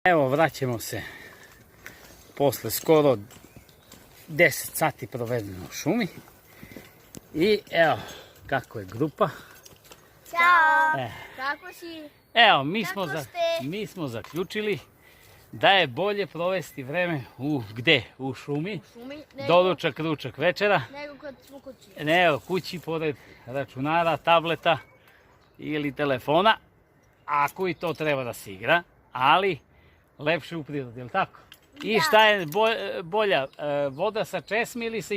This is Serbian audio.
Evo, vraćamo se posle skoro 10 sati provedeno u šumi. I evo kako je grupa. Ćao! Kako si? Evo, mi smo zaključili da je bolje provesti vreme gde? U šumi. Doručak, ručak, večera. Nego kad smo kući. Evo, kući pored računara, tableta ili telefona. Ako i to treba da se igra, ali lepše u prirodi, je li tako? I šta je bolja, voda sa česmi ili sa